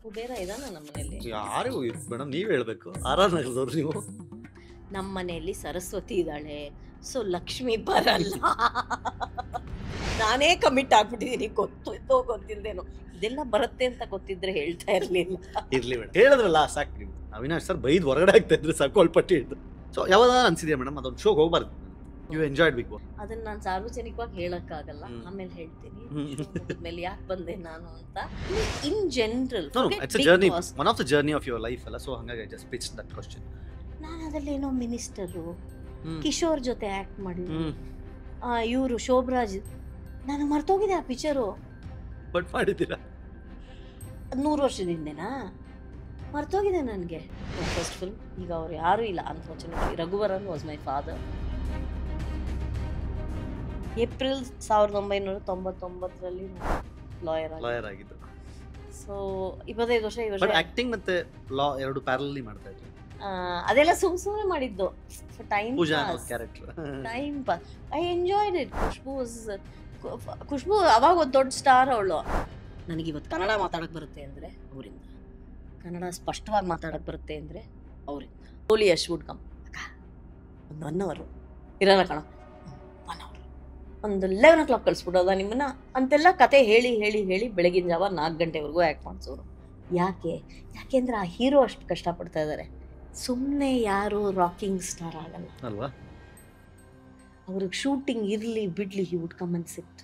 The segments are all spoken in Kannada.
ಕುಬೇರ ಇದಾನ ನಮ್ಮ ಮನೆಯಲ್ಲಿ? ಯಾರು ಮೇಡಮ್ ನೀವ್ ಹೇಳ್ಬೇಕು. ಆರ್ ನಗರದವ್ರು ನೀವು. ನಮ್ಮ ಮನೆಯಲ್ಲಿ ಸರಸ್ವತಿ ಇದ್ದಾಳೆ, ಸೊ ಲಕ್ಷ್ಮಿ ಬರಲ್ಲ. ನಾನೇ ಕಮಿಟ್ ಆಗ್ಬಿಟ್ಟಿದೀನಿ, ಗೊತ್ತಿದ್ದೋ ಗೊತ್ತಿಲ್ದೇನೋ. ಇದೆಲ್ಲ ಬರುತ್ತೆ ಅಂತ ಗೊತ್ತಿದ್ರೆ ಹೇಳ್ತಾ ಇರ್ಲಿಲ್ಲ. ಇರ್ಲಿ ಮೇಡಮ್, ಹೇಳಿದ್ರಲ್ಲ ಸಾಕು. ನೀವು ಅವಿನಾಶ್ ಸರ್ ಬೈದ್ ಹೊರಗಡೆ ಆಗ್ತಾ ಇದ್ರೆ ಸಾಕು ಅಲ್ಪಟ್ಟಿ ಇದ್ದು. ಸೊ ಯಾವಾಗ ಅನ್ಸಿದ್ಯಾ ಮೇಡಮ್ ಅದೊಂದು ಶೋಗೆ ಹೋಗ್ಬಾರ್ದು? You enjoyed Bigg Boss? ಅದನ್ನ ನಾನು ಸಾರ್ವಜನಿಕವಾಗಿ ಹೇಳಕ್ಕಾಗಲ್ಲ, ಆಮೇಲೆ ಹೇಳ್ತೀನಿ. ಆಮೇಲೆ ಯಾಕೆ ಬಂದೆ ನಾನು ಅಂತ. In general it's a journey, one of the journey of your life ಅಲ್ಲ. ಸೊ ಹಾಗಾಗಿ I just pitched that question. ನಾನು ಅದ್ರಲ್ಲಿ ಏನೋ ಮಿನಿಸ್ಟರು ಕಿಶೋರ್ ಜೊತೆ ಆಕ್ಟ್ ಮಾಡಿ, ಇವರು ಶೋಭರಾಜ್, ನಾನು ಮರ್ತೋಗಿದೆ ಆ ಪಿಕ್ಚರು. ಬಟ್ ಮಾಡಿದ್ದೀರಾ 100 ವರ್ಷದಿಂದನಾ? ಮರ್ತೋಗಿದೆ ನನಗೆ. First film. ಈಗ ಅವ್ರು ಯಾರೂ ಇಲ್ಲ unfortunately. Raghuvaran was my father. April 1999ರಲ್ಲಿ ಲಾಯರ್ ಆಗಿದ್ದು. ಸೊ 25 ವರ್ಷ. ಈ ವರ್ಷ ಆಕ್ಟಿಂಗ್ ಮತ್ತೆ ಲಾ ಎರಡು ಪ್ಯಾರಲಲ್ಲಿ ಮಾಡ್ತಾ ಇದ್ರು. ಅದೆಲ್ಲ ಸುಮ್ಮನೆ ಮಾಡಿದ್ದು, time pass. I enjoyed it. Khushbu ಅವಾಗ ಒಂದು ದೊಡ್ಡ ಸ್ಟಾರ್ ಅವಳು. ನನಗಿವತ್ತು ಕನ್ನಡ ಮಾತಾಡಕ್ ಬರುತ್ತೆ ಅಂದ್ರೆ ಅವರಿಂದ, ಕನ್ನಡ ಸ್ಪಷ್ಟವಾಗಿ ಮಾತಾಡಕ್ ಬರುತ್ತೆ ಅಂದ್ರೆ ಅವರಿಂದ. ಹೋಲಿ ಯಶ್ ವುಡ್ ಕಮ್, ಅಕ್ಕ ಒಂದು 1 hour ಇರಲ್ಲ ಕಣ, 1 hour, ಒಂದು 11 o'clock ಕಳಿಸ್ಬಿಡೋದ ನಿಮ್ಮನ್ನ ಅಂತೆಲ್ಲ ಕತೆ ಹೇಳಿ ಹೇಳಿ ಹೇಳಿ ಬೆಳಗಿನ ಜಾವ 4 ಗಂಟೆವರೆಗೂ ಆ್ಯಕ್ಟ್ ಮಾಡಿಸೋರು. ಯಾಕೆಂದ್ರೆ ಆ ಹೀರೋ ಅಷ್ಟು ಕಷ್ಟಪಡ್ತಾ ಇದ್ದಾರೆ. ಸುಮ್ಮನೆ ಯಾರು ರಾಕಿಂಗ್ ಸ್ಟಾರ್ ಆಗಲ್ಲ ಅಲ್ವಾ? ಅವ್ರಿಗೆ ಶೂಟಿಂಗ್ ಇರಲಿ ಬಿಡ್ಲಿ, he would come and sit.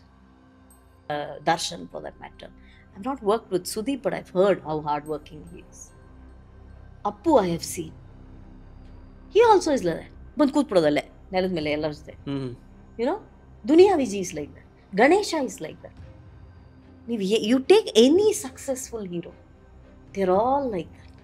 Darshan for that matter. I have not worked with Sudeep, but I have heard how hard working he is. Appu I have seen, he also is like that. ಬಂದು ಕೂತ್ಬಿಡೋದಲ್ಲೇ ನೆಲದ ಮೇಲೆ ಎಲ್ಲರ ಜೊತೆ. You know, Duniya Viji is like that, Ganesha is like that. ನೀವು you take any successful hero, they are all like that.